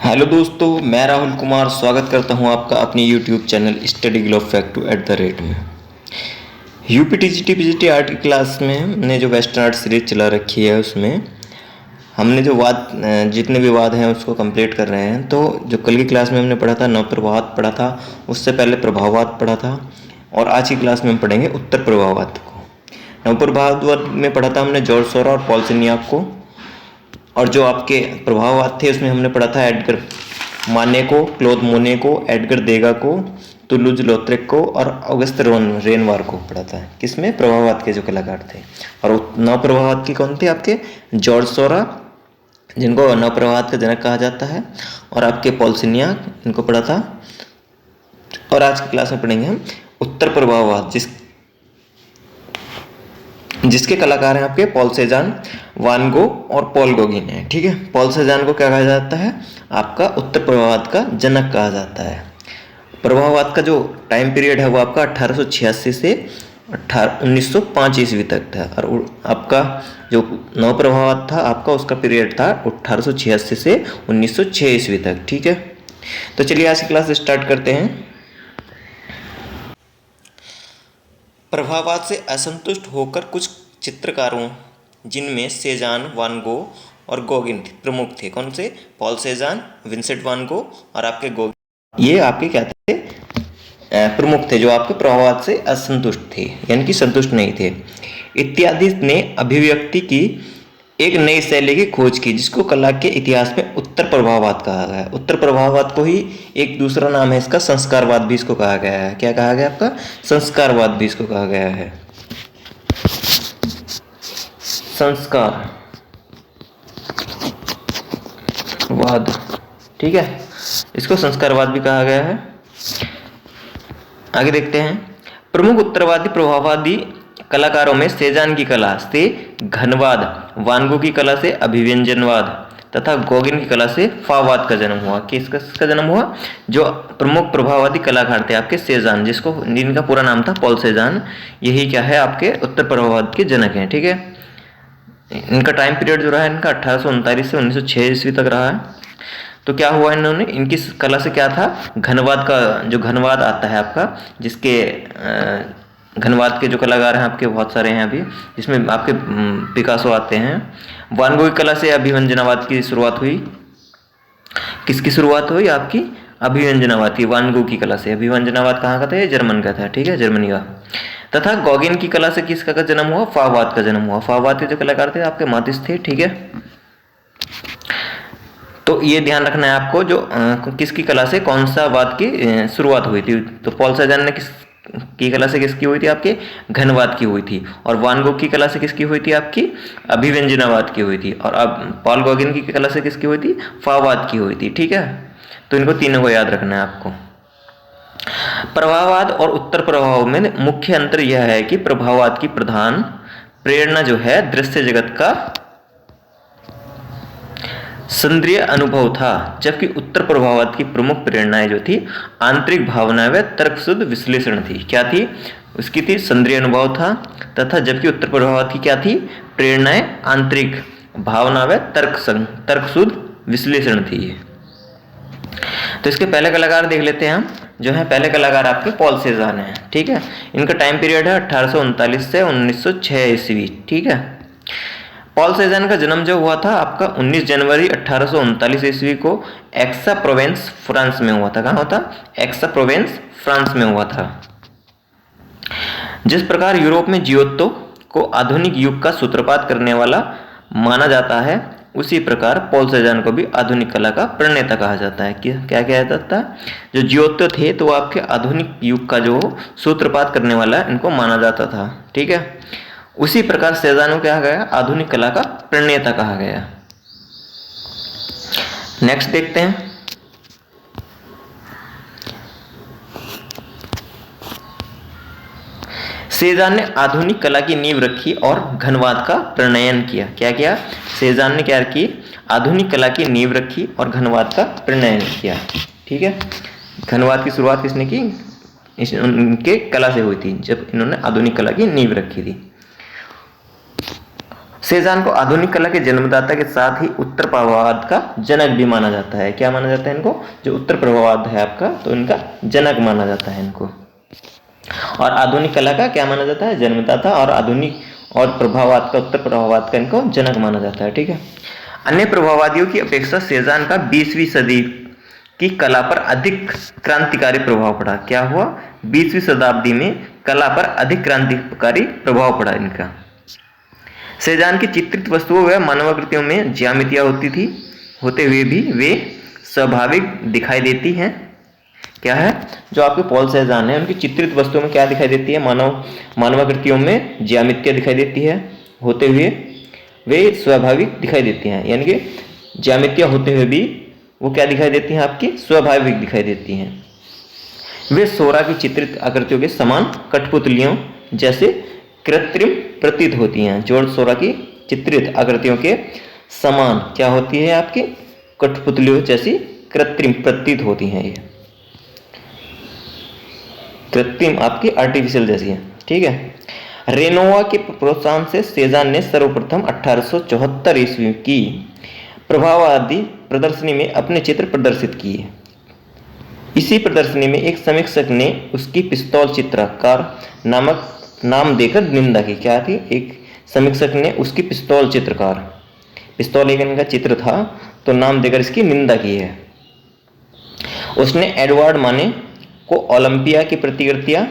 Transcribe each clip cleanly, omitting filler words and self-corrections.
Hello दोस्तों, मैं राहुल कुमार स्वागत करता हूं आपका अपनी YouTube channel study globe fact में। यूपी टीजीटी पीजीटी आर्ट की क्लास में हमने जो वेस्टर्न आर्ट सीरीज चला रखी है उसमें हमने जो जितने भी वाद हैं उसको कंप्लीट कर रहे हैं। तो जो कल की क्लास में हमने पढ़ा था नवप्रभावाद पढ़ा था, उससे पहले प्रभाववाद पढ़ा था और आज की क्लास में हम पढ़ेंगे उत्तर प्रभाववाद को। नवप्रभाववाद में पढ़ा था हमने जॉर्ज सोरा और पॉल सिग्नाक को, और जो आपके प्रभाववाद थे उसमें हमने पढ़ा था एडगर माने को, क्लोद मोने को, एडगर देगा को, तुलुज लॉथरेक को और ऑगस्ट रेनवार को पढ़ा था। किसमें? प्रभाववाद के जो कलाकार थे। और नव प्रभाववाद के कौन थे? आपके जॉर्ज सोरा, जिनको नव प्रभाववाद का जनक कहा जाता है, और आपके पॉल सिग्नाक, इनको पढ़ा था। और आज की क्लास में पढ़ेंगे हम उत्तर प्रभाववाद, जिसके कलाकार हैं आपके पॉल सेजान, वान गो और पॉल गॉगिन है। ठीक है, पॉल सेजान को क्या कहा जाता है? आपका उत्तर प्रभाववाद का जनक कहा जाता है। प्रभाववाद का जो टाइम पीरियड है वो आपका 1886 से 1905 ईस्वी तक था, और आपका जो नव प्रभाववाद था आपका उसका पीरियड था 1886 से 1906 ईस्वी तक। ठीक है, तो चलिए आज की क्लास स्टार्ट करते हैं। प्रभाववाद से असंतुष्ट होकर कुछ चित्रकारों, जिनमें सेजान, वान गो और गॉगिन प्रमुख थे। कौन से? पॉल सेजान, विंसेंट वान गो और आपके गॉगिन, ये आपके क्या थे? प्रमुख थे, जो आपके प्रभाववाद से असंतुष्ट थे, यानी कि संतुष्ट नहीं थे। इत्यादि ने अभिव्यक्ति की एक नई शैली की खोज की, जिसको कला के इतिहास में उत्तर प्रभाववाद कहा गया है। उत्तर प्रभाववाद को ही एक दूसरा नाम है इसका, संस्कारवाद भी इसको कहा गया है। क्या कहा गया आपका? संस्कारवाद भी इसको कहा गया है। संस्कारवाद, ठीक है, इसको संस्कारवाद भी कहा गया है। आगे देखते हैं। प्रमुख उत्तरवादी प्रभाववादी कलाकारों में सेजान की कला से घनवाद, वान गो की कला से अभिव्यंजनवाद तथा गॉगिन की कला से फाववाद का जन्म हुआ। किसका जन्म हुआ? जो प्रमुख प्रभाववादी कलाकार थे आपके सेजान, जिनका पूरा नाम था पॉल सेजान, यही क्या है? आपके उत्तर प्रभाववाद के जनक हैं। ठीक है, इनका टाइम पीरियड जो रहा है इनका 1839 से 1906 ईस्वी तक रहा है। तो क्या हुआ, इन्होंने इनकी कला से क्या था? घनवाद का, जो घनवाद आता है आपका, जिसके घनवाद के जो कलाकार हैं आपके बहुत सारे हैं अभी, जिसमें आपके पिकासो आते हैं। वान गो की कला से अभिव्यंजनावाद की शुरुआत हुई। किसकी शुरुआत हुई? आपकी अभिव्यंजनावाद की, वान गो की कला से। अभिव्यंजनावाद कहाँ का था? ये जर्मन का था। ठीक है, जर्मनी का। तथा गॉगिन की कला से किसका का जन्म हुआ? फाववाद का जन्म हुआ। फाववाद के जो कलाकार थे आपके मातिस थे। ठीक है, तो ये ध्यान रखना है आपको, जो किसकी कला से कौन सा वाद की शुरुआत हुई थी। तो पॉल सेजान ने की कला से किसकी हुई थी? आपके घनवाद की हुई थी। और वान गो की कला से किसकी हुई थी? आपकी अभिव्यंजनावाद की हुई थी। और अब पॉल गॉगिन की कला से किसकी हुई थी? फाववाद की हुई थी। ठीक है, तो इनको तीनों को याद रखना है आपको। प्रभाववाद और उत्तर प्रभाव में मुख्य अंतर यह है कि प्रभाववाद की प्रधान प्रेरणा जो है दृश्य जगत का संद्रिय अनुभव था, जबकि उत्तर प्रभाववाद की प्रमुख प्रेरणाएं जो थी आंतरिक भावना व तर्कशुद्ध विश्लेषण थी। क्या थी? उसकी थी संद्रिय अनुभव था, तथा जबकि उत्तर प्रभाववाद की क्या थी? प्रेरणाएं आंतरिक भावना व तर्कशुद्ध विश्लेषण थी। तो इसके पहले कलाकार देख लेते हैं हम, जो है पहले कलाकार आपके पॉल सेजान है। ठीक है, इनका टाइम पीरियड है 1839 से 1906 ईस्वी। ठीक है, पॉल सेजान का जन्म जो हुआ था आपका 19 जनवरी 1839 ईस्वी को एक्सा प्रोवेंस फ्रांस में हुआ था। कहाँ हुआ था? एक्सा प्रोवेंस फ्रांस में हुआ था। जिस प्रकार यूरोप में जियोत्तो को आधुनिक युग का सूत्रपात करने वाला माना जाता है, उसी प्रकार पॉल सेजान को भी आधुनिक कला का प्रणेता कहा जाता है। क्या कहा जाता है? जो जियोत्तो थे तो आपके आधुनिक युग का जो सूत्रपात करने वाला इनको माना जाता था। ठीक है, उसी प्रकार सेजान को क्या गया? आधुनिक कला का प्रणेता कहा गया। नेक्स्ट देखते हैं। सेजान ने आधुनिक कला की नींव रखी और घनवाद का प्रणयन किया। क्या किया? सेजान ने क्या की? आधुनिक कला की नींव रखी और घनवाद का प्रणयन किया। ठीक है, घनवाद की शुरुआत किसने की? उनके कला से हुई थी, जब इन्होंने आधुनिक कला की नींव रखी थी। सेजान को आधुनिक कला के जन्मदाता के साथ ही उत्तर प्रभाववाद का जनक भी माना जाता है। क्या माना जाता है इनको? जो उत्तर प्रभाववाद है आपका, तो इनका जनक माना जाता है इनको। और आधुनिक कला का क्या माना जाता है? जन्मदाता। और आधुनिक और प्रभाववाद का, उत्तर प्रभाववाद का इनको जनक माना जाता है। ठीक है। अन्य प्रभाववादियों की अपेक्षा सेजान का 20वीं सदी की कला पर अधिक क्रांतिकारी प्रभाव पड़ा। क्या हुआ? 20वीं शताब्दी में कला पर अधिक क्रांतिकारी प्रभाव पड़ा इनका। सेजान की चित्रित वस्तुओं व मानवाकृतियों में ज्यामितियाँ होती थी, होते हुए भी वे स्वाभाविक दिखाई देती हैं। क्या है? जो आपके पॉल सेजान है, उनकी चित्रित वस्तुओं में क्या दिखाई देती है? मानवाकृतियों में ज्यामितियाँ दिखाई देती है, होते हुए वे स्वाभाविक दिखाई देती हैं। यानी कि ज्यामितियाँ होते हुए भी वो क्या दिखाई देती हैं? आपकी स्वाभाविक दिखाई देती हैं। वे सोरा की चित्रित आकृतियों के समान कठपुतलियों जैसे कृत्रिम प्रतीत होती हैं। जॉर्ज सोरा की चित्रित आकृतियों के समान क्या होती है? आपकी कठपुतलियों जैसी कृत्रिम प्रतीत होती हैं। ये कृत्रिम आपकी आर्टिफिशियल जैसी है। ठीक है। रेनोवा के प्रोत्साहन से सेजान ने सर्वप्रथम 1874 ईस्वी की प्रभाववादी प्रदर्शनी में अपने चित्र प्रदर्शित किए। इसी प्रदर्शनी में एक समीक्षक ने उसकी पिस्तौल चित्रकार नामक नाम देकर निंदा की। क्या थी? एक समीक्षक ने उसकी पिस्तौल चित्रकार, पिस्तौल एक इनका चित्र था, तो नाम देकर इसकी निंदा की है। उसने एडवर्ड माने को ओलंपिया की प्रतिकृतियाँ,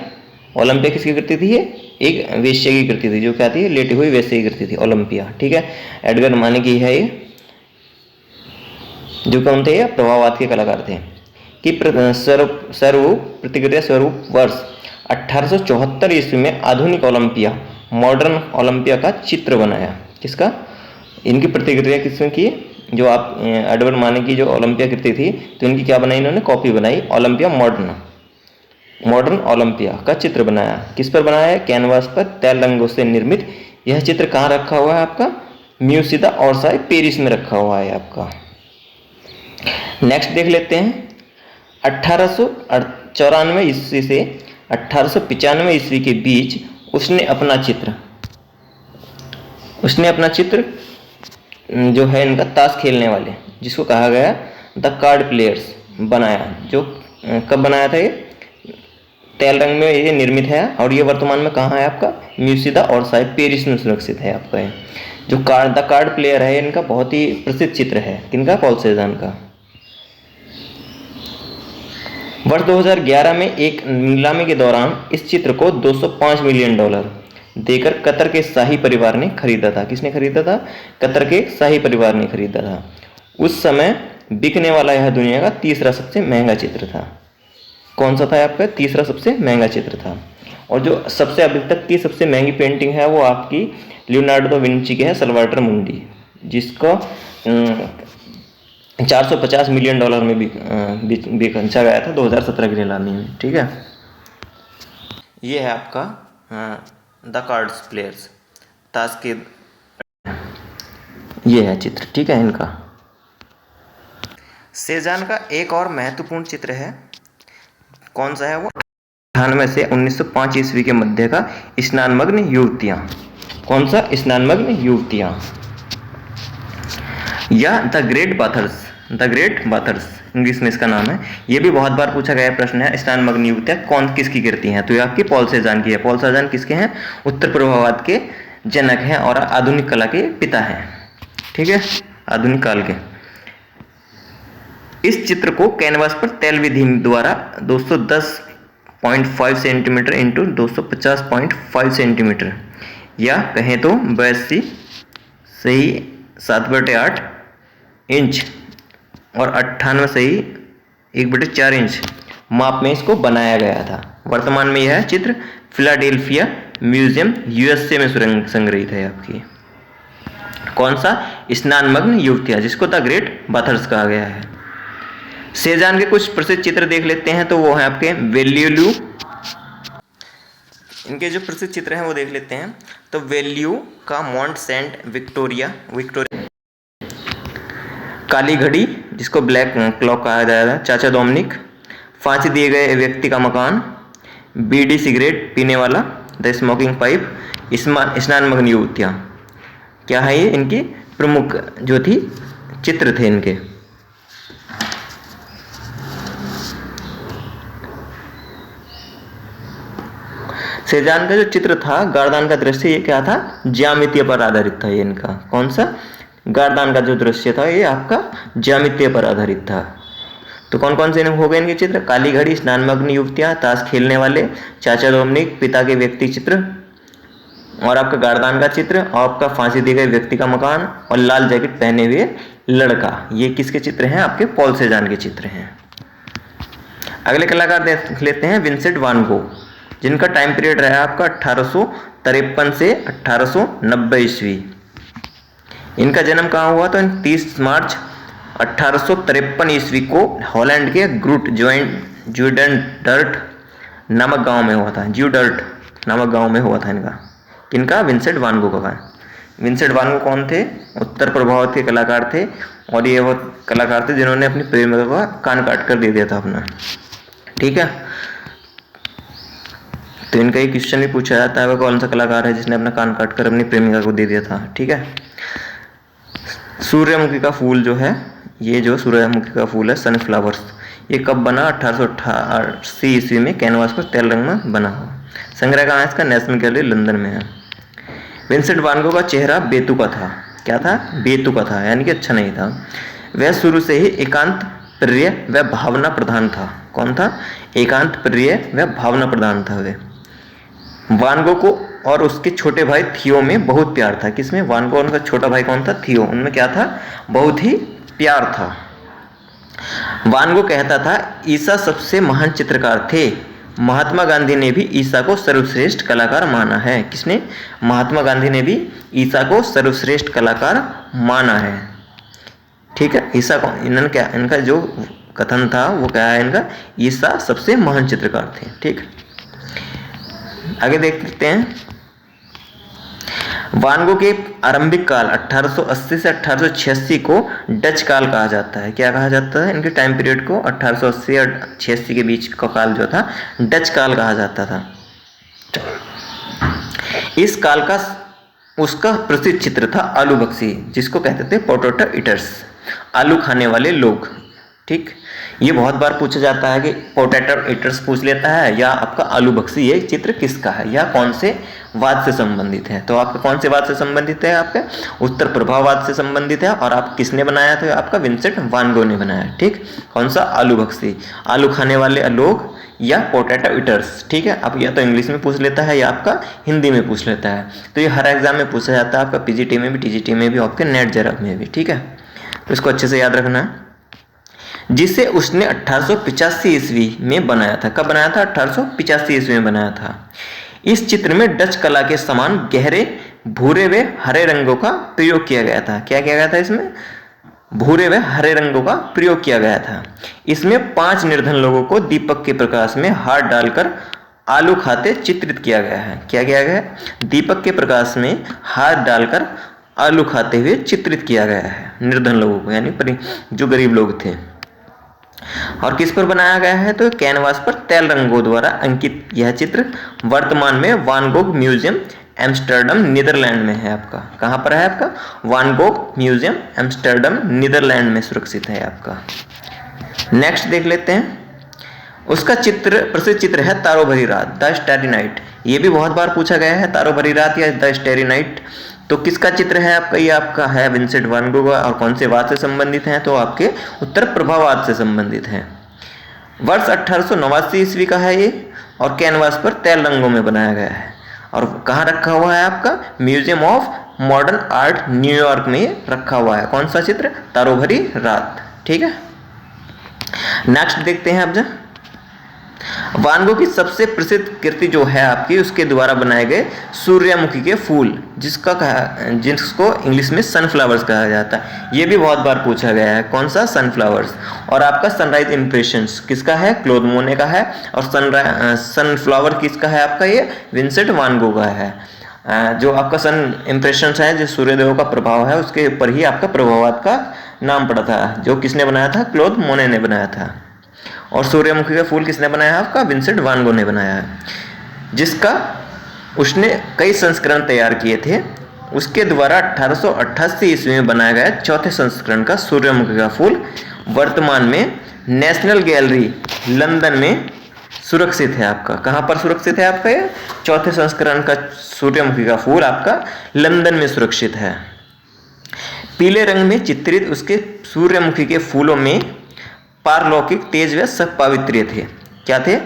ओलंपिया किसकी कृति थी? ये एक वेश्या की कृति थी, जो क्या थी? लेटी हुई वेश्या की कृति थी, ओलंपिया। ठीक है। एडगर माने की है ये, जो कौन थे? प्रभाववाद के कलाकार थे। कि स्वरूप प्रतिक्रिया स्वरूप वर्ष 1874 ईस्वी में आधुनिक ओलंपिया, मॉडर्न ओलंपिया का चित्र बनाया। किसका? इनकी प्रतिक्रिया किसमें की? जो आप एडवर्ड माने की जो ओलंपिया कृति थी, तो इनकी क्या बनाई? इन्होंने कॉपी बनाई, ओलंपिया मॉडर्न ओलंपिया का चित्र बनाया। किस पर बनाया है? कैनवास पर तैल रंगों से निर्मित। यह चित्र कहाँ रखा हुआ है आपका? म्यूसिया द ओर्साई, पेरिस में रखा हुआ है आपका। नेक्स्ट देख लेते हैं। 1894 ईस्वी से 1895 ईस्वी के बीच उसने अपना चित्र जो है इनका ताश खेलने वाले, जिसको कहा गया द कार्ड प्लेयर्स, बनाया। जो कब बनाया था? ये तैल रंग में ये निर्मित है। और ये वर्तमान में कहाँ है आपका? म्यूसिया द ओर्साई, पेरिस में सुरक्षित है आपका। ये जो द कार्ड प्लेयर है, इनका बहुत ही प्रसिद्ध चित्र है। किनका? पॉल सेजान का। वर्ष 2011 में एक नीलामी के दौरान इस चित्र को $205 मिलियन देकर कतर के शाही परिवार ने खरीदा था। किसने खरीदा था? कतर के शाही परिवार ने खरीदा था। उस समय बिकने वाला यह दुनिया का तीसरा सबसे महंगा चित्र था। कौन सा था आपका? तीसरा सबसे महंगा चित्र था। और जो सबसे अभी तक की सबसे महंगी पेंटिंग है, वो आपकी लियोनार्डो दा विंची की है, सल्वाटर मुंडी, जिसको $450 मिलियन में बेचा गया था 2017 की नीलामी में। ठीक है। ये है आपका द कार्ड्स प्लेयर्स, ताश के, ये है चित्र। ठीक है इनका। सेजान का एक और महत्वपूर्ण चित्र है, कौन सा है वो? 98 से 1905 ईस्वी के मध्य का स्नानमग्न युवतियाँ। कौन सा? स्नानमग्न युवतियाँ, या द ग्रेट बाथर्स इंग्लिश में इसका नाम है। ये भी बहुत बार पूछा गया प्रश्न है। स्नानमग्न युवतियाँ कौन किसकी कृति हैं? तो ये आपकी पॉल सेजान की है। पॉल सेजान किसके हैं? उत्तर प्रभाववाद के जनक हैं और आधुनिक कला के पिता हैं। ठीक है, आधुनिक काल के। इस चित्र को कैनवास पर तैल विधि द्वारा 210.5 सेंटीमीटर इंटू 250.5 सेंटीमीटर, या कहें तो 82 सही 7/8 इंच और 98 सही 1/4 इंच माप में इसको बनाया गया था। वर्तमान में यह चित्र फिलाडेल्फिया म्यूजियम यूएसए में संग्रहित है आपकी। कौन सा? स्नानमग्न युवतियाँ, जिसको द ग्रेट बाथर्स कहा गया है। सेजान के कुछ प्रसिद्ध चित्र देख लेते हैं, तो वो है आपके वेल्यू। इनके जो प्रसिद्ध चित्र हैं वो देख लेते हैं। तो वेल्यू का मॉन्ट सेंट विक्टोरिया, काली घड़ी जिसको ब्लैक क्लॉक कहा जाता है, चाचा डोमिनिक, फांसी दिए गए व्यक्ति का मकान, बीड़ी सिगरेट पीने वाला, द स्मोकिंग पाइप, स्नानमग्न युवतियाँ। क्या है ये, इनकी प्रमुख जो थी चित्र थे इनके। सेजान का जो चित्र था, गारदान का दृश्य, ये क्या था, ज्यामितीय पर आधारित था। ये इनका कौन सा, गारदान का जो दृश्य था ये आपका ज्यामितीय पर आधारित था। तो कौन कौन से हो गए इनके चित्र, काली घड़ी, स्नानमग्न युवतियां, ताश खेलने वाले, चाचा डोमिनिक, पिता के व्यक्ति चित्र, और आपका गारदान का चित्र, और आपका फांसी दी गई व्यक्ति का मकान, और लाल जैकेट पहने हुए लड़का। ये किसके चित्र हैं, आपके पॉल सेजान के चित्र हैं। अगले कलाकार देख लेते हैं विंसेंट वान गो, जिनका टाइम पीरियड रहा आपका 1853 से 1890 ईस्वी। इनका जन्म कहाँ हुआ, तो 30 मार्च 1853 ईस्वी को हॉलैंड के ग्रूट ज्यूडेंडर्ट नामक गांव में हुआ था। ज्यूडर्ट नामक गांव में हुआ था इनका विंसेंट वान गो का। विंसेंट वान गो कौन थे, उत्तर प्रभाव के कलाकार थे, और ये वो कलाकार थे जिन्होंने अपनी प्रेमिका का कान काट कर दे दिया था अपना। ठीक है, तो इनका एक क्वेश्चन भी पूछा जाता है, वह कौन सा कलाकार है जिसने अपना कान काट कर अपनी प्रेमिका को दे दिया था। ठीक है, सूर्यमुखी का फूल जो है, ये जो सूर्यमुखी का फूल है सनफ्लावर्स, ये कब बना, 1888 ईस्वी में कैनवास पर तेल रंग में बना हो। संग्रह कहाँ है इसका, नेशनल गैलरी लंदन में है। विंसेंट वान गो का चेहरा बेतुका था। क्या था, बेतुका था, यानी कि अच्छा नहीं था। वह शुरू से ही एकांत प्रिय व भावना प्रधान था। कौन था, एकांत प्रिय व भावना प्रधान था वे। वान गो को और उसके छोटे भाई थियो में बहुत प्यार था। किसमें, वान गो, उनका छोटा भाई कौन था, थियो, उनमें क्या था, बहुत ही प्यार था। वान गो कहता था ईसा सबसे महान चित्रकार थे। महात्मा गांधी ने भी ईसा को सर्वश्रेष्ठ कलाकार माना है। किसने, महात्मा गांधी ने भी ईसा को सर्वश्रेष्ठ कलाकार माना है। ठीक है, ईसा को इन्होंने क्या, इनका जो कथन था वो क्या है इनका, ईसा सबसे महान चित्रकार थे। ठीक, आगे देखते हैं। वान गो के आरंभिक काल 1880 से 1886 को डच काल कहा जाता है। क्या कहा जाता है, इनके टाइम पीरियड को 1880 और 86 के बीच का काल जो था डच काल कहा जाता था। इस काल का उसका प्रसिद्ध चित्र था आलू बक्सी, जिसको कहते थे पोटैटो ईटर्स, आलू खाने वाले लोग। ठीक, ये बहुत बार पूछा जाता है कि पोटैटो ईटर्स पूछ लेता है या आपका आलू बक्सी, ये चित्र किसका है या कौन से वाद से संबंधित है। तो आपका कौन से वाद से संबंधित है, आपके उत्तर प्रभाववाद से संबंधित है, और आप किसने बनाया था, आपका विंसेंट वान गो ने बनाया। ठीक, कौन सा, आलू बक्सी, आलू खाने वाले लोग या पोटैटो ईटर्स। ठीक है, आप या तो इंग्लिश में पूछ लेता है या आपका हिंदी में पूछ लेता है। तो ये हर एग्जाम में पूछा जाता है, आपका पीजीटी में भी, टीजीटी में भी, आपके नेट जेआरएफ में भी। ठीक है, तो इसको अच्छे से याद रखना है। जिसे उसने 1885 ईस्वी में बनाया था। कब बनाया था, 1885 ईस्वी में बनाया था। इस चित्र में डच कला के समान गहरे भूरे व हरे रंगों का प्रयोग किया गया था। क्या किया गया था, इसमें भूरे व हरे रंगों का प्रयोग किया गया था। इसमें 5 निर्धन लोगों को दीपक के प्रकाश में हाथ डालकर आलू खाते चित्रित किया गया है। क्या किया गया है, दीपक के प्रकाश में हाथ डालकर आलू खाते हुए चित्रित किया गया है निर्धन लोगों को, यानी जो गरीब लोग थे। और किस पर बनाया गया है, तो कैनवास पर तेल रंगों द्वारा अंकित यह चित्र वर्तमान में वान गोग म्यूजियम एम्स्टर्डम नीदरलैंड में है। आपका कहाँ पर है, आपका वान गोग म्यूजियम एम्स्टर्डम नीदरलैंड में सुरक्षित है आपका। नेक्स्ट देख लेते हैं। उसका चित्र, प्रसिद्ध चित्र है तारो भरी रात, द स्टारी नाइट। ये भी बहुत बार पूछा गया है, तारो भरी रात या द स्टारी नाइट। तो किसका चित्र है आपका, ये आपका है विंसेंट वान गो का। और कौन से वाद से संबंधित हैं, तो आपके उत्तर प्रभाववाद से संबंधित हैं। वर्ष 1889 ईस्वी का है ये, और कैनवास पर तेल रंगों में बनाया गया है। और कहाँ रखा हुआ है, आपका museum of modern art New York में रखा हुआ है। कौन सा चित्र, तारो भरी रात। ठीक है, नेक्स्ट देखते हैं। अब जब वान गो की सबसे प्रसिद्ध कृति जो है आपकी, उसके द्वारा बनाए गए सूर्यमुखी के फूल, जिसको इंग्लिश में सनफ्लावर्स कहा जाता है। ये भी बहुत बार पूछा गया है, कौन सा, सनफ्लावर्स। और आपका सनराइज इंप्रेशंस किसका है, क्लोद मोने का है। और सनफ्लावर किसका है, आपका ये विंसेंट वान गो का है। जो आपका सन इंप्रेशंस है, जो सूर्यदेव का प्रभाव है, उसके ऊपर ही आपका प्रभाववाद का नाम पड़ा था। जो किसने बनाया था, क्लोद मोने ने बनाया था। और सूर्यमुखी का फूल किसने बनाया है, आपका विंसेंट वान गो ने बनाया है, जिसका उसने कई संस्करण तैयार किए थे। उसके द्वारा 1888 ईस्वी में बनाया गया चौथे संस्करण का सूर्यमुखी का फूल वर्तमान में नेशनल गैलरी लंदन में सुरक्षित है आपका। कहाँ पर सुरक्षित है आपका? ये चौथे संस्करण का सूर्यमुखी का फूल आपका लंदन में सुरक्षित है। पीले रंग में चित्रित उसके सूर्यमुखी के फूलों में पारलौकिक, तेज व सत्पावित्र्य थे। क्या थे?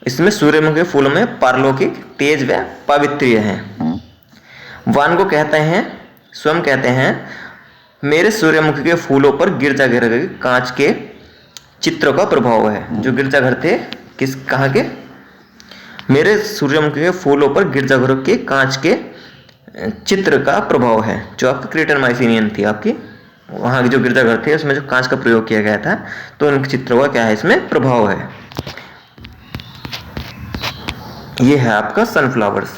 इसमें सूर्यमुखी के फूलों में पारलौकिक, तेज व पावित्र्य हैं। वान गो कहते हैं, स्वयं कहते हैं, मेरे सूर्यमुखी के फूलों पर गिरजाघर के कांच के चित्रों का प्रभाव है। जो गिरजाघर थे कहाँ के? मेरे सूर्यमुखी के फूलों पर गिरजाघरों के कांच के चित्र का प्रभाव है। जो आपकी क्रेटन माइसिनियन थी आपकी, वहाँ के जो गिरजाघर थे उसमें जो कांच का प्रयोग किया गया था, तो उन चित्रों का क्या है, इसमें प्रभाव है। ये है आपका सनफ्लावर्स,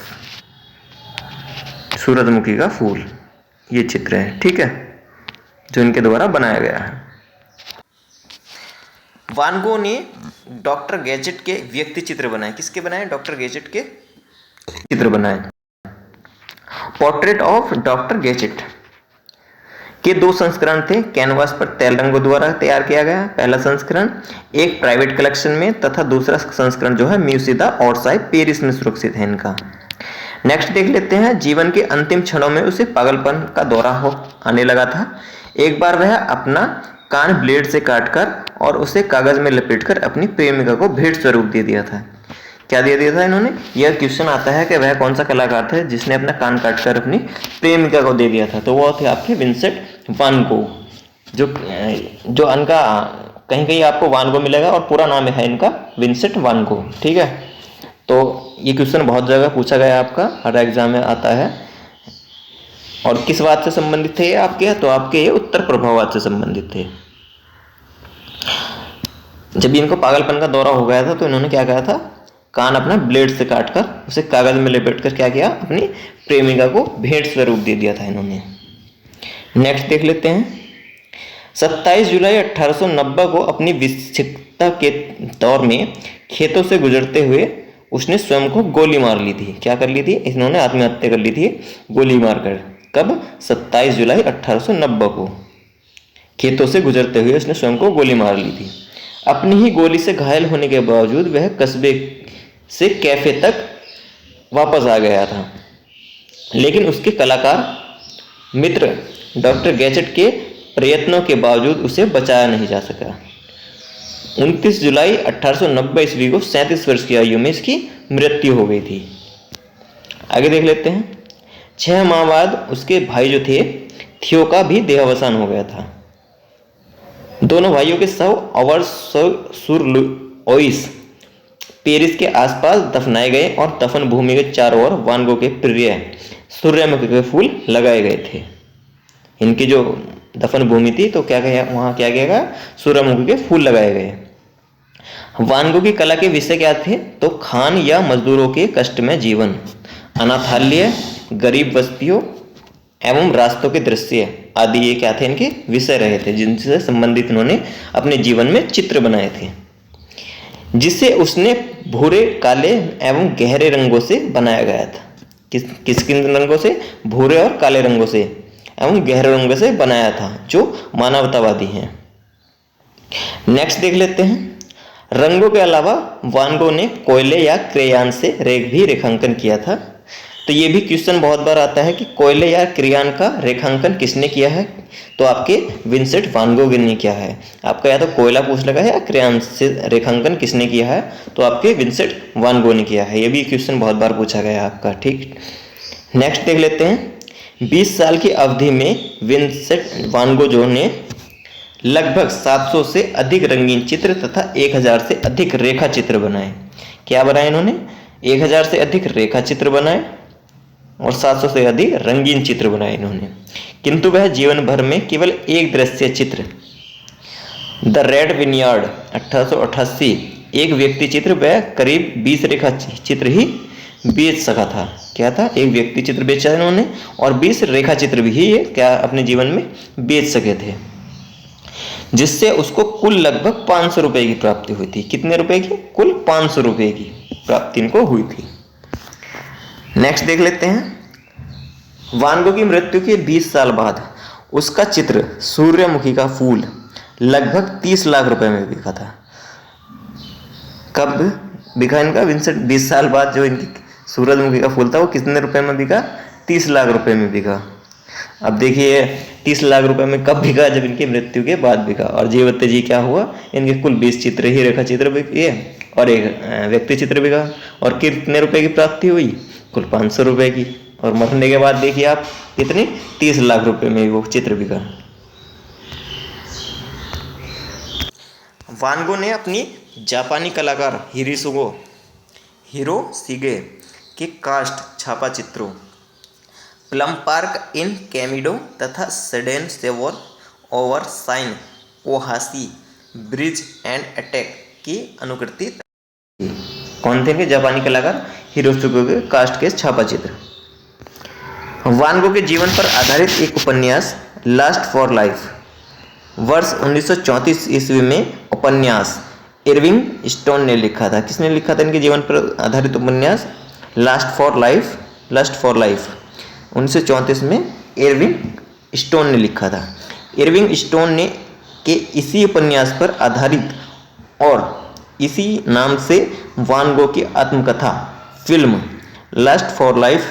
सूरजमुखी का फूल, ये चित्र है, ठीक है, जो इनके द्वारा बनाया गया है। वान गो ने डॉक्टर गैजेट के व्यक्ति चित्र बनाए। किसके बनाए? डॉक्टर गैजेट के चित्र बनाए। पोर्ट्रेट ऑफ डॉक्टर गैजेट के 2 संस्करण थे। कैनवास पर तेल रंगों द्वारा तैयार किया गया पहला संस्करण, एक प्राइवेट कलेक्शन में, तथा दूसरा संस्करण जो है म्यूसिदा ओर्साई पेरिस में सुरक्षित है इनका। नेक्स्ट देख लेते हैं। जीवन के अंतिम क्षणों में उसे पागलपन का दौरा आने लगा था। एक बार वह अपना कान ब्लेड से काटकर और उसे कागज में लपेटकर अपनी प्रेमिका को भेंट स्वरूप दे दिया था। क्या दे दिया था इन्होंने? यह क्वेश्चन आता है कि वह कौन सा कलाकार था जिसने अपना कान काटकर अपनी प्रेमिका को दे दिया था। तो वो थे आपके विंसेंट वान गो। जो इनका कहीं कहीं आपको वान गो मिलेगा और पूरा नाम है इनका विंसेंट वान गो, ठीक है। तो ये क्वेश्चन बहुत जगह पूछा गया आपका, हर एग्जाम में आता है। और किस बात से संबंधित थे आपके? तो आपके ये उत्तर प्रभाववाद से संबंधित थे। जब इनको पागलपन का दौरा हो गया था तो इन्होंने क्या कहा था? कान अपना ब्लेड से काटकर उसे कागज में लपेटकर क्या किया? अपनी प्रेमिका को भेंट स्वरूप दे दिया था इन्होंने। नेक्स्ट देख लेते हैं। 27 जुलाई 1890 को अपनी विक्षिप्तता के दौर में खेतों से गुजरते हुए उसने स्वयं को गोली मार ली थी। क्या कर ली थी? इन्होंने आत्महत्या कर ली थी गोली मारकर। कब? 27 जुलाई 1890 को खेतों से गुजरते हुए उसने स्वयं को गोली मार ली थी। अपनी ही गोली से घायल होने के बावजूद वह कस्बे से कैफे तक वापस आ गया था, लेकिन उसके कलाकार मित्र डॉक्टर गैजेट के प्रयत्नों के बावजूद उसे बचाया नहीं जा सका। 29 जुलाई 1890 ईस्वी को 37 वर्ष की आयु में इसकी मृत्यु हो गई थी। आगे देख लेते हैं। 6 माह बाद उसके भाई जो थे थियो का भी देहावसान हो गया था। दोनों भाइयों के शव अवर्स-सुर-लुओइस पेरिस के आसपास दफनाए गए और दफन भूमि के चारों ओर वान गो के प्रिय सूर्यमुखी के फूल लगाए गए थे। इनकी जो दफन भूमि थी तो क्या कहा वहाँ क्या किया गया? सूर्यमुखी के फूल लगाए गए। वान गो की कला के विषय क्या थे? तो खान या मजदूरों के कष्टमय जीवन, अनाथालय, गरीब बस्तियों एवं रास्तों के दृश्य आदि ये क्या थे? इनके विषय रहे थे, जिनसे संबंधित इन्होंने अपने जीवन में चित्र बनाए थे, जिसे उसने भूरे, काले एवं गहरे रंगों से बनाया गया था। किन रंगों से? भूरे और काले रंगों से एवं गहरे रंगों से बनाया था, जो मानवतावादी हैं। नेक्स्ट देख लेते हैं। रंगों के अलावा वान गो ने कोयले या क्रेयान से भी रेखांकन किया था। तो ये भी क्वेश्चन बहुत बार आता है कि कोयले या क्रेयान का रेखांकन किसने किया है? तो आपके विंसेंट वान गो ने किया है। आपका या तो कोयला पूछ लगा है या क्रेयान से रेखांकन किसने किया है? तो आपके विंसेंट वान गो ने किया है। ये भी क्वेश्चन बहुत बार पूछा गया है आपका, ठीक। नेक्स्ट देख लेते हैं। 20 साल की अवधि में विंसेंट वान गो ने लगभग 700 से अधिक रंगीन चित्र तथा 1000 से अधिक रेखा चित्र बनाए। क्या बनाए इन्होंने? 1000 से अधिक रेखा चित्र बनाए और 700 से अधिक रंगीन चित्र बनाए इन्होंने। किंतु वह जीवन भर में केवल एक दृश्य चित्र, द रेड विनयार्ड 1888, एक व्यक्ति चित्र वह करीब 20 रेखा चित्र ही बेच सका था। क्या था? एक व्यक्ति चित्र बेचा इन्होंने और 20 रेखा चित्र भी ये क्या अपने जीवन में बेच सके थे, जिससे उसको कुल लगभग 500 रुपए की प्राप्ति हुई थी। कितने रुपए की? कुल 500 रुपए की प्राप्ति इनको हुई थी। नेक्स्ट देख लेते हैं। वान गो की मृत्यु के 20 साल बाद उसका चित्र सूर्यमुखी का फूल लगभग 30 लाख रुपए में बिका था। कब बिका इनका? विंसेंट 20 साल बाद जो इनकी सूरजमुखी का फूल था वो कितने रुपए में बिका? 30 लाख रुपए में बिका। अब देखिए 30 लाख रुपए में कब बिका? जब इनकी मृत्यु के बाद बिका। और जीवत्य जी क्या हुआ? इनके कुल 20 चित्र ही रेखा चित्र बिके और एक व्यक्ति चित्र बिका। और कितने रुपए की प्राप्ति हुई? कुल 500 रुपए की। और मरने के बाद देखिए आप कितने 30 लाख रुपए में वो चित्र बिका। वान गो ने अपनी जापानी कलाकार हिरोशिगे के कास्ट छापा चित्रों प्लम पार्क इन कैमिडो तथा sudden shower over Shin Ohashi bridge and Atake की अनुकृति। कौन थे के जापानी कलाकार? हिरोशिगे के कास्ट के छापा चित्र। वान गो के जीवन पर आधारित एक उपन्यास लास्ट फॉर लाइफ वर्ष 1934 ईस्वी में उपन्यास इरविंग स्टोन ने लिखा था। किसने लिखा था इनके जीवन पर आधारित उपन्यास? लास्ट फॉर लाइफ 1934 में इरविंग स्टोन ने लिखा था। इरविंग स्टोन ने के इसी उपन्यास पर आधारित और इसी नाम से वान गो की आत्मकथा फिल्म लास्ट फॉर लाइफ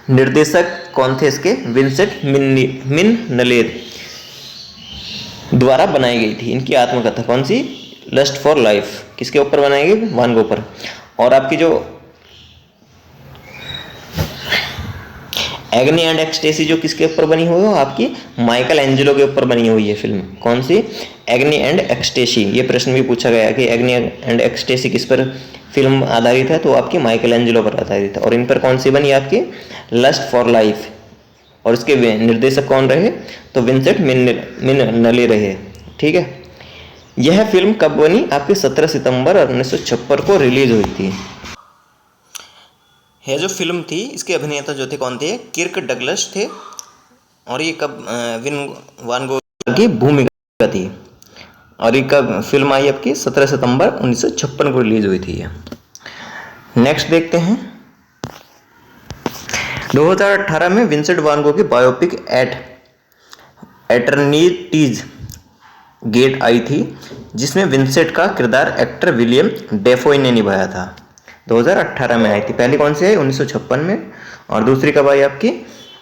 निर्देशक कौन थे इसके? विंसेंट मिनलेर द्वारा बनाई गई थी। इनकी आत्मकथा कौन सी? Lust for life. किसके ऊपर बनाई गई? वान गो पर। और आपकी जो एग्नी एंड एक्सटेसी जो किसके ऊपर बनी हुई है? आपकी माइकल एंजेलो के ऊपर बनी हुई है फिल्म। कौन सी? एग्नी एंड एक्सटेसी। ये प्रश्न भी पूछा गया कि एग्नी एंड एक्सटेसी किस पर फिल्म आधारित है? तो आपकी माइकल एंजेलो पर आधारित है। और इन पर कौन सी बनी? आपकी लस्ट फॉर लाइफ। और इसके निर्देशक कौन रहे? तो विंसेंट मिनले रहे। ठीक है। यह फिल्म कब बनी? आपके 17 सितंबर 1956 को रिलीज हुई थी। यह जो फिल्म थी इसके अभिनेता जो थे कौन थे? किर्क डगलस थे। और ये कब वान गो की भूमिका थी। और ये कब फिल्म आई? आपकी 17 सितंबर 1956 को रिलीज हुई थी। नेक्स्ट देखते हैं। 2018 में विंसेंट वान गो की बायोपिक एटर्निटीज गेट आई थी, जिसमें विंसेंट का किरदार एक्टर विलियम डेफोय ने निभाया था। 2018 में आई थी। पहली कौन सी आई? 1956 में। और दूसरी कब आई? आपकी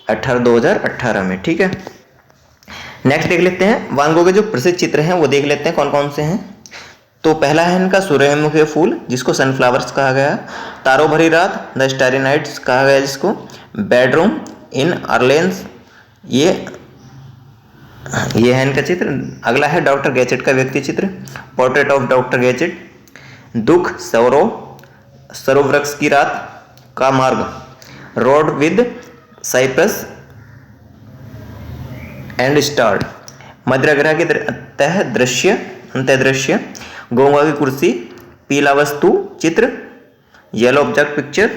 2018 में। ठीक है। नेक्स्ट देख लेते हैं। वान गो के जो प्रसिद्ध चित्र हैं वो देख लेते हैं कौन कौन से हैं। तो पहला है इनका सूर्यमुखी फूल, जिसको सनफ्लावर्स कहा गया। तारों भरी रात, द स्टारी नाइट्स कहा गया जिसको। बेडरूम इन ऑरलेंस, ये है इनका चित्र। अगला है डॉक्टर गैजेट का व्यक्ति चित्र, पोर्ट्रेट ऑफ डॉक्टर गैजेट। दुख सरोवृक्ष की रात का मार्ग, road with cypress and star. मध्यग्रह के अंतःदृश्य, गोंगा की कुर्सी, पीला वस्तु चित्र, येलो ऑब्जेक्ट पिक्चर,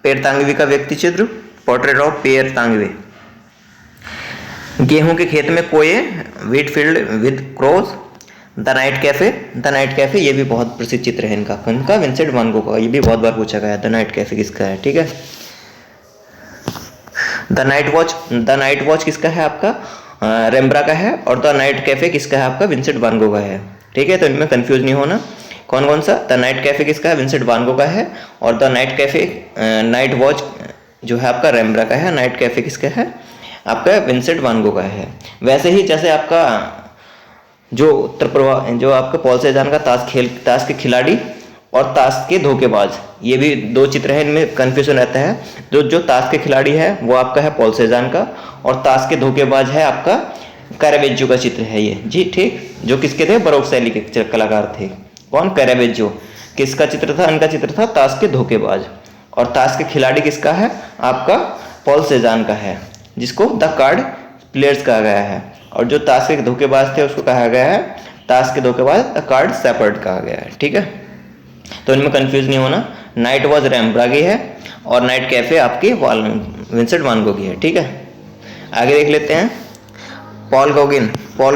पेरतांगवी का व्यक्ति चित्र, पोर्ट्रेट ऑफ पेरतांगवी। गेहूं के खेत में कोये, wheat field with crows, the night cafe ये भी बहुत प्रसिद्ध चित्र है इनका विंसेंट वान गो का। ये भी बहुत बार पूछा गया है द नाइट कैफे किसका है। ठीक है। द नाइट वॉच किसका है? आपका रेम्ब्रा का है। और द नाइट कैफे किसका है? आपका विंसेंट वान गो का है। ठीक है। तो इनमें कंफ्यूज नहीं होना। कौन कौन सा? द नाइट कैफे किसका है? विंसेंट वान गो का है। और द नाइट वॉच जो है आपका रेम्ब्रा का है। नाइट कैफे किसका है? आपका विंसेंट वान गो का है। वैसे ही जैसे आपका जो आपका पॉल सेजान का ताश के खिलाड़ी और ताश के धोखेबाज, ये भी दो चित्र हैं। इनमें कंफ्यूजन रहता है। जो ताश के खिलाड़ी है वो आपका है पॉल सेजान का, और ताश के धोखेबाज है आपका कैरावेज्जो का चित्र है ये जी। ठीक। जो किसके थे? बरोक शैली के कलाकार थे। कौन? कैरावेज्जो। किसका चित्र था? इनका चित्र था ताश के धोखेबाज। और ताश के खिलाड़ी किसका है? आपका पॉल सेजान का है, जिसको द कार्ड प्लेयर्स कहा गया है। और जो ताश के धोखेबाज थे उसको कहा गया है ताश के धोखेबाज द कार्ड शेपर्ड कहा गया है। ठीक है। तो इनमें कंफ्यूज नहीं होना। नाइट वॉच रेम्ब्रा की है और नाइट कैफे आपकी विंसेंट वान गो की है। ठीक है। आगे देख लेते हैं। पॉल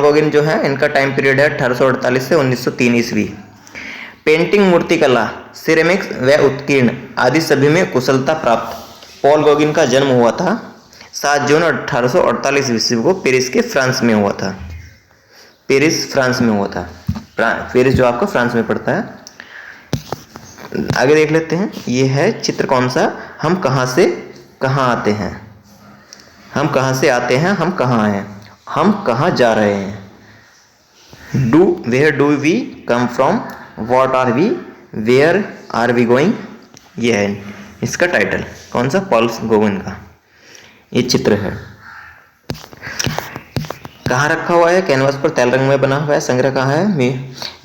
गॉगिन जो है इनका टाइम पीरियड है 1848 से 1903 ईस्वी। पेंटिंग, मूर्तिकला, सिरेमिक्स व उत्कीर्ण आदि सभी में कुशलता प्राप्त पॉल गॉगिन का जन्म हुआ था 7 जून 1848 ईस्वी को पेरिस के फ्रांस में हुआ था। पेरिस फ्रांस में हुआ था। पेरिस जो आपका फ्रांस में पड़ता है। आगे देख लेते हैं, ये है चित्र कौन सा, हम कहाँ से कहाँ आते हैं, हम कहाँ से आते हैं, हम कहाँ हैं, हम कहाँ जा रहे हैं। Where do we come from, what are we, where are we going, ये है इसका टाइटल। कौन सा, पॉल गॉगिन का ये चित्र है। कहाँ रखा हुआ है, कैनवास पर तैल रंग में बना हुआ है। संग्रह कहाँ है,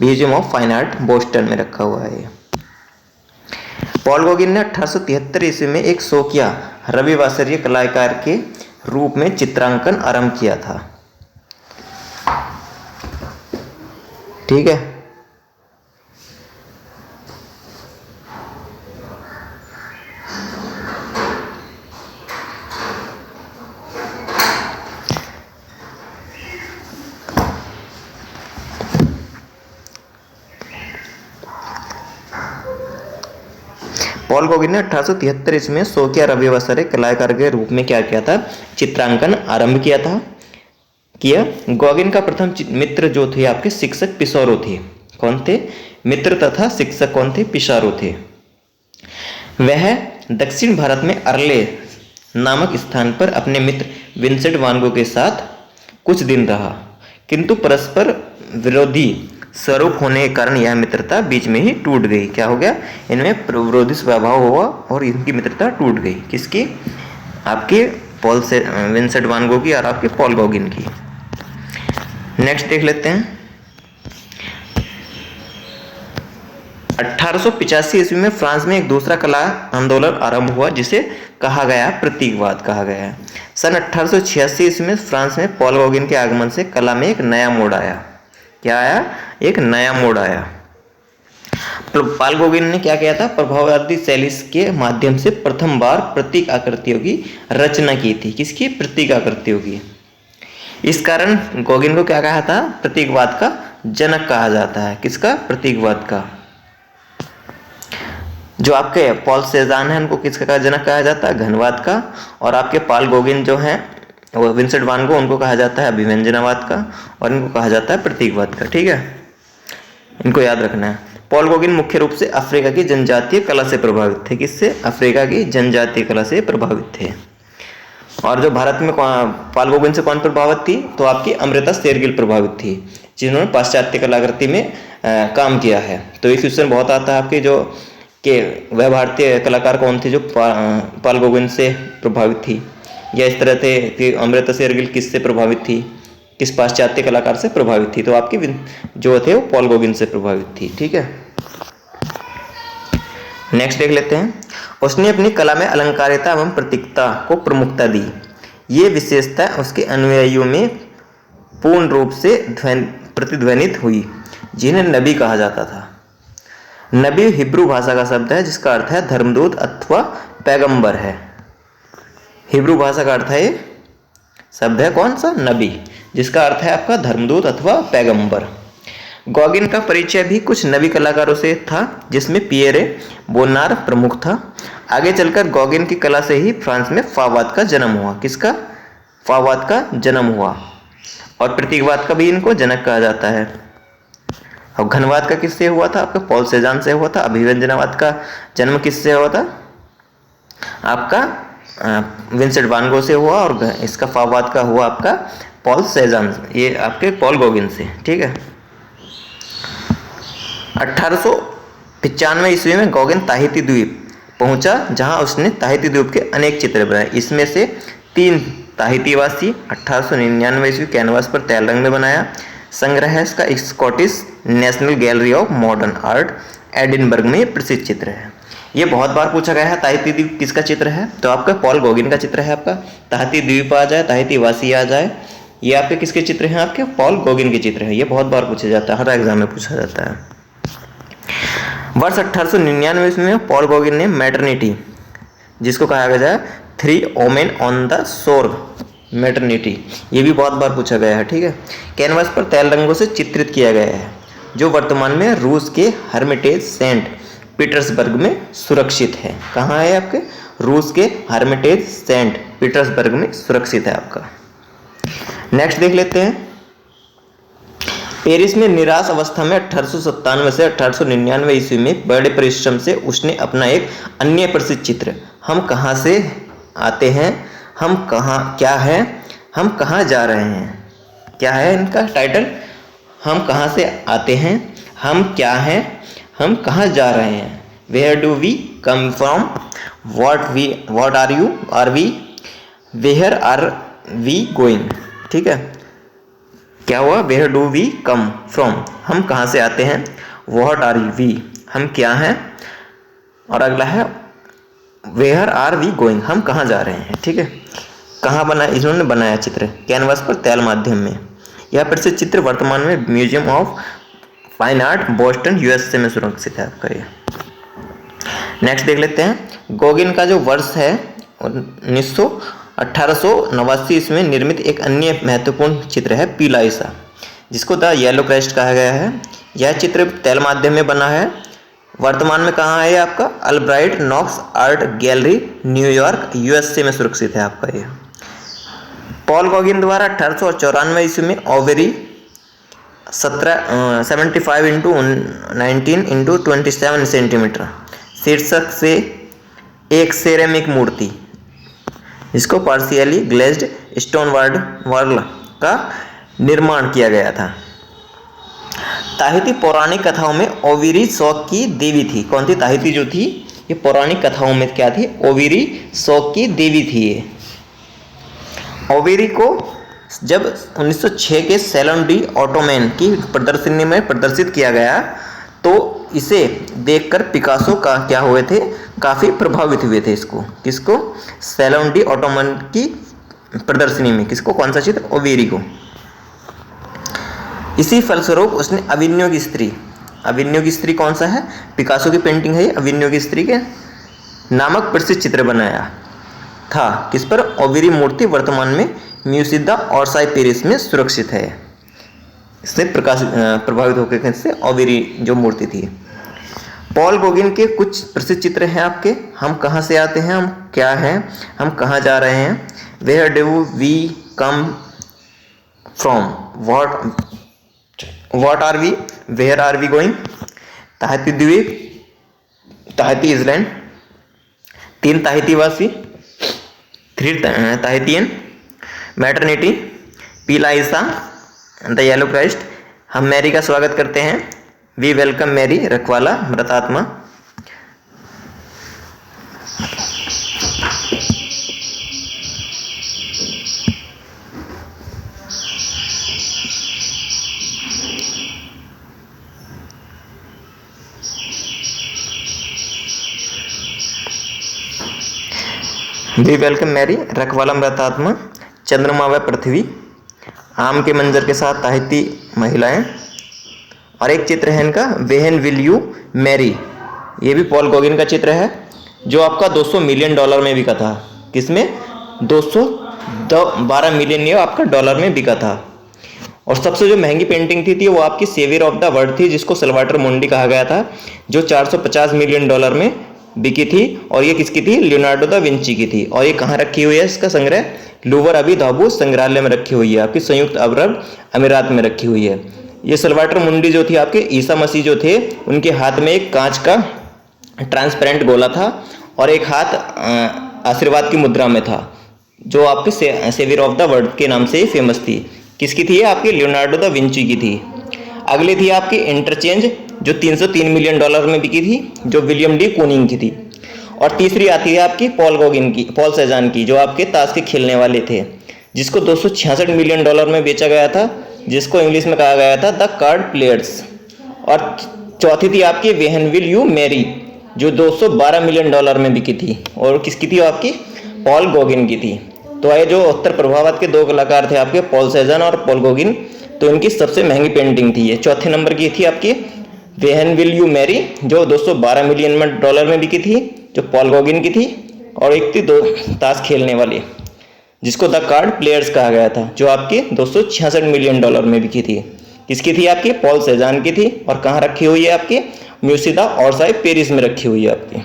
museum of fine art Boston में रखा हुआ है। पॉल गॉगिन ने 1873 ईस्वी में एक शौकिया रविवासरीय कलाकार के रूप में चित्रांकन आरंभ किया था। ठीक है। पॉल गॉगिन ने 1873 ईस्वी में शौकिया रविवासरीय कलाकार के रूप में क्या किया था, चित्रांकन आरंभ किया। गॉगिन का प्रथम मित्र जो थे आपके शिक्षक पिसारो थे। कौन थे, मित्र तथा शिक्षक कौन थे, पिसारो थे। वह दक्षिण भारत में अर्ले नामक स्थान पर अपने मित्र विंसेंट वान गो के साथ कुछ दिन रहा, किंतु परस्पर विरोधी स्वरूप होने के कारण यह मित्रता बीच में ही टूट गई। क्या हो गया, इनमें विरोधी स्वभाव हुआ और इनकी मित्रता टूट गई। किसकी, आपके विंसेंट वान गो की और आपके पॉल गॉगिन की। नेक्स्ट देख लेते हैं। 1885 ईस्वी में फ्रांस में एक दूसरा कला आंदोलन आरंभ हुआ जिसे कहा गया प्रतीकवाद कहा गया है। सन 1886 ईस्वी में फ्रांस में पॉल गॉगिन के आगमन से कला में एक नया मोड़ आया। क्या आया, एक नया मोड़ आया। पॉल गॉगिन ने क्या किया था, प्रभाववादी शैली के माध्यम से प्रथम बार प्रतीक आकृतियों की रचना की थी। किसकी, प्रतीक आकृतियों की। इस कारण गॉगिन को क्या कहा था, प्रतीकवाद का जनक कहा जाता है। किसका, प्रतीकवाद का। जो आपके पॉल सेजान है उनको किसका जनक कहा जाता है, घनवाद का। और आपके पॉल गॉगिन जो है वो विंसेंट वान गो, उनको कहा जाता है अभिव्यंजनावाद का, और इनको कहा जाता है प्रतीकवाद का। ठीक है, इनको याद रखना है। पॉल गॉगिन मुख्य रूप से अफ्रीका की जनजातीय कला से प्रभावित थे। किससे, अफ्रीका की जनजातीय कला से प्रभावित थे। और जो भारत में पॉल गॉगिन से कौन प्रभावित थी, तो आपकी अमृता शेरगिल प्रभावित थी, जिन्होंने पाश्चात्य कलाकृति में काम किया है। तो एक क्वेश्चन बहुत आता है आपके, जो कि वह भारतीय कलाकार कौन थे जो पॉल गॉगिन से प्रभावित थी, या इस तरह थे कि अमृता शेरगिल किससे प्रभावित थी, किस पाश्चात्य कलाकार से प्रभावित थी। तो आपकी जो थे वो पॉल गॉगिन से प्रभावित थी। ठीक है, नेक्स्ट देख लेते हैं। उसने अपनी कला में अलंकारिता एवं प्रतीकता को प्रमुखता दी। ये विशेषता उसके अनुयायियों में पूर्ण रूप से प्रतिध्वनित हुई, जिन्हें नबी कहा जाता था। नबी हिब्रू भाषा का शब्द है जिसका अर्थ है धर्मदूत अथवा पैगंबर है। हिब्रू भाषा का अर्थ है, ये शब्द है कौन सा, नबी, जिसका अर्थ है आपका धर्मदूत अथवा पैगंबर। गॉगिन का परिचय भी कुछ नबी कलाकारों से था, जिसमें पियरे बोनार प्रमुख था। आगे चलकर गॉगिन की कला से ही फ्रांस में फाववाद का जन्म हुआ। किसका, फाववाद का जन्म हुआ। और प्रतीकवाद का भी इनको जनक कहा जाता है। और घनवाद का किससे हुआ था, आपका पॉल सेजान से हुआ था। अभिव्यंजनावाद का जन्म किससे हुआ था, आपका विंसेंट वान गो से हुआ। और इसका फाववाद का हुआ आपका पॉल सेजान, ये आपके पॉल गॉगिन से। ठीक है, 1895 ईस्वी में गॉगिन ताहिती द्वीप पहुंचा, जहां उसने ताहिती द्वीप के अनेक चित्र बनाए। इसमें से 3 ताहितीवासी 1899 ईस्वी कैनवास पर तैल रंग में बनाया। संग्रह है इसका Scottish national gallery of modern art Edinburgh में प्रसिद्ध चित्र है। ये बहुत बार पूछा गया है, ताहिती द्वीप किसका चित्र है, तो आपका पॉल गॉगिन का चित्र है। आपका ताहिती द्वीप आ जाए, ताहिती वासी आ जाए, ये आपके किसके चित्र हैं, आपके पॉल गॉगिन के चित्र हैं। ये बहुत बार पूछा जाता है, हर एग्जाम में पूछा जाता है। वर्ष 1899 ईस्वी में पॉल गॉगिन ने मैटरनिटी, जिसको कहा गया है 3 women on the shore maternity, ये भी बहुत बार पूछा गया है। ठीक है, कैनवास पर तैल रंगों से चित्रित किया गया है, जो वर्तमान में रूस के हर्मिटेज सेंट पीटर्सबर्ग में सुरक्षित है। कहाँ है आपके, रूस के हर्मिटेज सेंट पीटर्सबर्ग में सुरक्षित है आपका। नेक्स्ट देख लेते हैं। पेरिस में निराश अवस्था में 1897 से 1899 ईस्वी में बड़े परिश्रम से उसने अपना एक अन्य प्रसिद्ध चित्र हम कहाँ से आते हैं, हम कहाँ क्या है, हम कहाँ जा रहे हैं, क्या है इनका टाइटल, हम कहाँ से आते हैं, हम क्या हैं, हम कहाँ जा रहे हैं, where do we come from, what are you are we, where are we going. ठीक है, क्या हुआ, where do we come from, हम कहाँ से आते हैं, व्हाट आर वी, हम क्या हैं, और अगला है वेयर आर वी गोइंग, हम कहाँ जा रहे हैं। ठीक है, कहाँ बनाया, इन्होंने बनाया चित्र कैनवास पर तैल माध्यम में। यह प्रसिद्ध चित्र वर्तमान में museum of fine art Boston USA में सुरक्षित है आपका ये। नेक्स्ट देख लेते हैं। गोगिन का जो वर्ष है 1889 इसमें निर्मित एक अन्य महत्वपूर्ण चित्र है पीला ईसा, जिसको द येलो क्राइस्ट कहा गया है। यह चित्र तैल माध्यम में बना है। वर्तमान में कहाँ है आपका, Albright Knox art gallery New York USA में सुरक्षित है आपका ये। पॉल गॉगिन द्वारा 1894 ईस्वी में ओवेरी 75 इंटू 19 इंटू 27 सेंटीमीटर शीर्षक से एक सेरेमिक मूर्ति, जिसको पार्शियली ग्लेज्ड स्टोन वर्ल का निर्माण किया गया था। ताहिती पौराणिक कथाओं में ओविरी शौक की देवी थी। कौन थी, ताहिती जो थी ये पौराणिक कथाओं में क्या थी, ओविरी शौक की देवी थी ये। ओवेरी को जब 1906 के सैलोन डी ऑटोमैन की प्रदर्शनी में प्रदर्शित किया गया तो इसे देखकर पिकासो का क्या हुए थे, काफ़ी प्रभावित हुए थे। इसको किसको, सैलोन डी ऑटोमैन की प्रदर्शनी में, किसको, कौन सा चित्र, ओवेरी को। इसी फलस्वरूप उसने अविन्यो की स्त्री, अविन्यो की स्त्री कौन सा है, पिकासो की पेंटिंग है ये, अविन्यो की स्त्री के नामक प्रसिद्ध चित्र बनाया था। किस पर, ओवेरी मूर्ति वर्तमान में म्यूजियम द ओर्साई पेरिस में सुरक्षित है। इससे प्रभावित होकर से ओवेरी जो मूर्ति थी। पॉल गॉगिन के कुछ प्रसिद्ध चित्र हैं आपके, हम कहाँ से आते हैं, हम क्या हैं, हम कहाँ जा रहे हैं, where do we come from, what are we, where are we going, Tahiti द्वीप, ताहिती आइलैंड, 3 ताहितीवासी, 3 ताहितियन, मैटरनिटी, पीला ईसा, द येलो क्राइस्ट, हम मैरी का स्वागत करते हैं, वी वेलकम मैरी, रखवाला मृतात्मा। वी वेलकम मैरी, रखवाला मृतात्मा, चंद्रमा व पृथ्वी, आम के मंजर के साथ ताहिती महिलाएं, और एक चित्र है इनका वेहन विल यू मैरी, ये भी पॉल गॉगिन का चित्र है, जो आपका $200 मिलियन में बिका था। किसमें, 212 मिलियन ये आपका डॉलर में बिका था। और सबसे जो महंगी पेंटिंग थी वो आपकी सेवियर ऑफ द वर्ल्ड थी, जिसको सल्वाटर मुंडी कहा गया था, जो $450 मिलियन में बिकी थी। और ये किसकी थी, लियोनार्डो दा विंची की थी। और ये कहाँ रखी हुई है, इसका संग्रह लूवर अबू धाबी संग्रहालय में रखी हुई है, आपकी संयुक्त अरब अमीरात में रखी हुई है। ये सल्वाटर मुंडी जो थी आपके ईसा मसीह जो थे, उनके हाथ में एक कांच का ट्रांसपेरेंट गोला था और एक हाथ आशीर्वाद की मुद्रा में था, जो आपके सेवियर ऑफ द वर्ल्ड के नाम से फेमस थी। किसकी थी, आपकी लियोनार्डो दा विंची की थी। अगली थी आपकी इंटरचेंज, जो $303 मिलियन में बिकी थी, जो विलियम डी कूनिंग की थी। और तीसरी आती है आपकी पॉल गॉगिन की, पॉल सेजान की, जो आपके ताश के खेलने वाले थे, जिसको $266 मिलियन में बेचा गया था, जिसको इंग्लिश में कहा गया था द कार्ड प्लेयर्स। और चौथी थी आपकी वेहन विल यू मैरी, जो $212 मिलियन में बिकी थी, और किसकी थी, आपकी पॉल गॉगिन की थी। तो ये जो उत्तर प्रभाववाद के 2 कलाकार थे आपके, पॉल सेजान और पॉल गॉगिन, तो इनकी सबसे महंगी पेंटिंग थी ये। चौथे नंबर की थी आपकी वेहन विल यू मैरी, जो $212 मिलियन में बिकी थी, जो पॉल गॉगिन की थी। और एक थी 2 ताश खेलने वाली, जिसको द कार्ड प्लेयर्स कहा गया था, जो आपकी $266 मिलियन में बिकी थी। किसकी थी, आपकी पॉल सेजान की थी। और कहाँ रखी हुई है, आपकी म्यूजियम द ओर्साई पेरिस में रखी हुई है आपकी।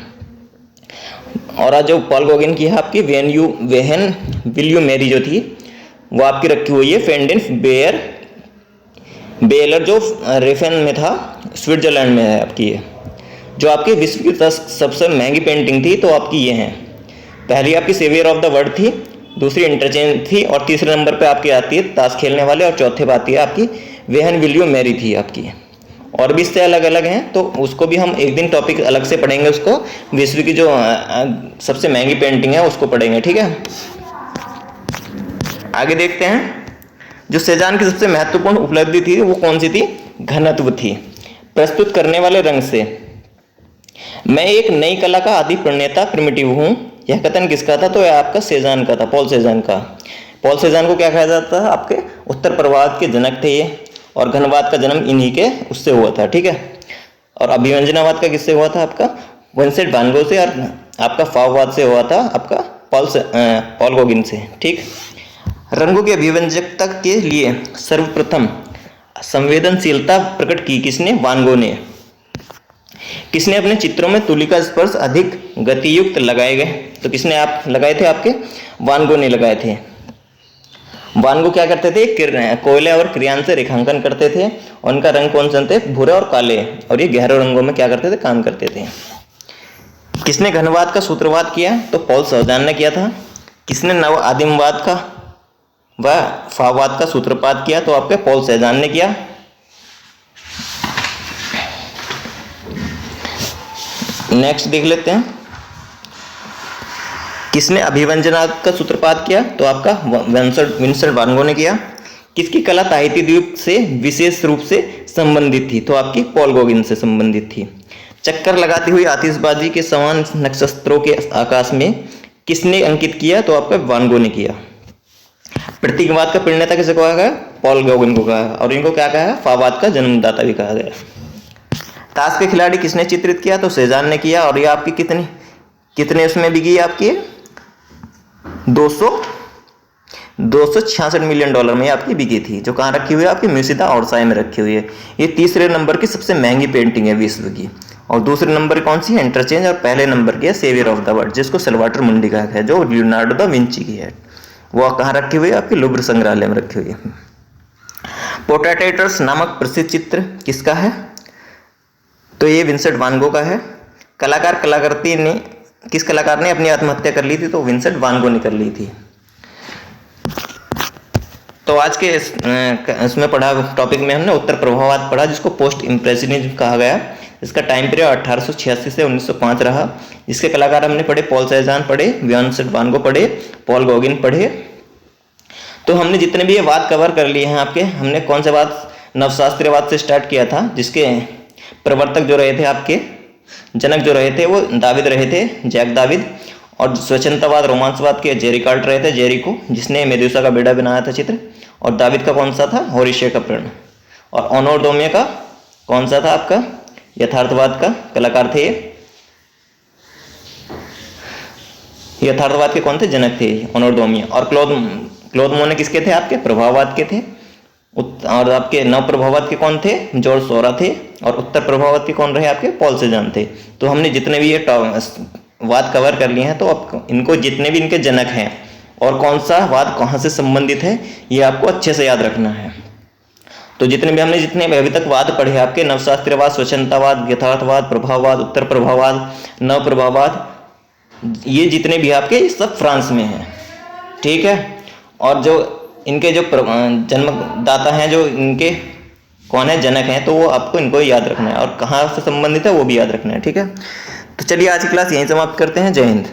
और आज जो पॉल गॉगिन की है आपकी वेहन विल यू मैरी जो थी वो आपकी रखी हुई है फेंडेंस बेलर जो रेफेन में था, स्विट्जरलैंड में है आपकी ये, जो आपकी विश्व की 10 सबसे महंगी पेंटिंग थी। तो आपकी ये हैं, पहली आपकी सेवियर ऑफ द वर्ल्ड थी, दूसरी इंटरचेंज थी, और तीसरे नंबर पे आपकी आती है ताश खेलने वाले, और चौथे पे आती है आपकी वेहन विल यू मैरी थी आपकी। और भी इससे अलग अलग हैं, तो उसको भी हम एक दिन टॉपिक अलग से पढ़ेंगे, उसको विश्व की जो सबसे महंगी पेंटिंग है उसको पढ़ेंगे, ठीक है। आगे देखते हैं, जो सेजान की सबसे महत्वपूर्ण उपलब्धि थी वो कौन सी थी? घनत्व थी। प्रस्तुत करने वाले रंग से, मैं एक नई कला का आदि प्रणेता प्रिमिटिव हूँ, यह कथन किसका था? तो यह आपका सेजान का था, पॉल सेजान का। पॉल सेजान को क्या कहा जाता है? आपके उत्तर प्रवाद के जनक थे ये, और घनवाद का जन्म इन्हीं के उससे हुआ था, ठीक है। और अभिव्यंजनावाद का किससे हुआ था? आपका विंसेंट वान गो से, और आपका फाववाद से हुआ था आपका पॉल गॉगिन से, ठीक। रंगों की अभिव्यंजकता के लिए सर्वप्रथम संवेदनशीलता प्रकट की किसने? वान गो ने। किसने अपने चित्रों में तुली का स्पर्श अधिक गतियुक्त लगाए गए? तो किसने आप लगाए थे? आपके वान गो ने लगाए थे। वान गो क्या करते थे? कोयले और क्रियान से रेखांकन करते थे, और उनका रंग कौन से थे? भूरे और काले, और ये गहरे रंगों में क्या करते थे? काम करते थे। किसने घनवाद का सूत्रवाद किया? तो पॉल सेजान ने किया था। किसने नव आदिमवाद का व फाववाद का सूत्रपात किया? तो आपके पॉल सेजान ने किया। नेक्स्ट देख लेते हैं, किसने अभिव्यंजनावाद का सूत्रपात किया? तो आपका विंसेंट वान गो ने किया। किसकी कला ताहिती द्वीप से विशेष रूप से संबंधित थी? तो आपकी पॉल गॉगिन से संबंधित थी। चक्कर लगाती हुई आतिशबाजी के समान नक्षत्रों के आकाश में किसने अंकित किया? तो आपका वान गो ने किया। प्रतीकवाद का प्रणेता किसे कहा गया? पॉल गॉगिन को कहा, और इनको क्या कहा है? फाववाद का जन्मदाता भी कहा गया। ताश के खिलाड़ी किसने चित्रित किया? तो सेजान ने किया, और ये आपकी कितने उसमें बिकी? आपकी 266 मिलियन डॉलर में आपकी बिकी थी, जो कहाँ रखी हुई है? आपकी म्यूसिदा ओरसाई में रखी हुई है। ये तीसरे नंबर की सबसे महंगी पेंटिंग है विश्व की। और दूसरे नंबर कौन सी है? इंटरचेंज। और पहले नंबर की है सेवियर ऑफ द वर्ल्ड, जिसको सल्वाटर मुंडी कहा है, जो लियोनार्डो दा विंची की है। वो कहाँ रखी हुई है? आपकी लुव्र संग्रहालय में रखी हुई है। पोर्ट्रेटर्स नामक प्रसिद्ध चित्र किसका है? तो ये विंसेंट वान गो का है। किस कलाकार ने अपनी आत्महत्या कर ली थी? तो विंसेंट वान गो ने कर ली थी। तो आज के इसमें पढ़ा टॉपिक में हमने उत्तर प्रभाववाद पढ़ा, जिसको पोस्ट इम्प्रेशनिज्म कहा गया। इसका टाइम पीरियड 1886 से 1905 रहा। जिसके कलाकार हमने पढ़े, पॉल सेजान पढ़े, विंसेंट वान गो पढ़े, पॉल गॉगिन पढ़े। तो हमने जितने भी ये वाद कवर कर लिए हैं आपके, हमने कौन से वाद? नवशास्त्रीयवाद से स्टार्ट किया था, जिसके प्रवर्तक जो रहे थे आपके, जनक जो रहे थे वो दाविद रहे थे, जैक दाविद। और स्वच्छंदतावाद रोमांसवाद के जेरिकाल्ट रहे थे, जेरिको, जिसने मेदुसा का बेड़ा बनाया था चित्र। और दाविद का कौन सा था? होरेशिया का प्रण। और ओनोडोमिया का कौन सा था? आपका यथार्थवाद का कलाकार थे। यथार्थवाद के कौन थे? जनक थे ओनोडोमिया। और क्लोद मोने किसके थे? आपके प्रभाववाद के थे। और आपके नव प्रभाववाद के कौन थे? जॉर्ज सोरा थे। और उत्तर प्रभाववाद के कौन रहे? आपके पॉल सेजान थे। तो हमने जितने भी ये वाद कवर कर लिए हैं, तो आप इनको जितने भी इनके जनक हैं और कौन सा वाद कहाँ से संबंधित है, ये आपको अच्छे से याद रखना है। तो जितने भी अभी तक वाद पढ़े आपके, नवशास्त्रीयवाद, स्वच्छंदतावाद, यथार्थवाद, प्रभाववाद, उत्तर प्रभाववाद, नव प्रभाववाद, ये जितने भी आपके, ये सब फ्रांस में हैं, ठीक है। और जो इनके जो जन्मदाता हैं, जो इनके कौन है? जनक हैं, तो वो आपको इनको याद रखना है, और कहाँ से संबंधित है वो भी याद रखना है, ठीक है। तो चलिए आज की क्लास यहीं समाप्त करते हैं। जय हिंद।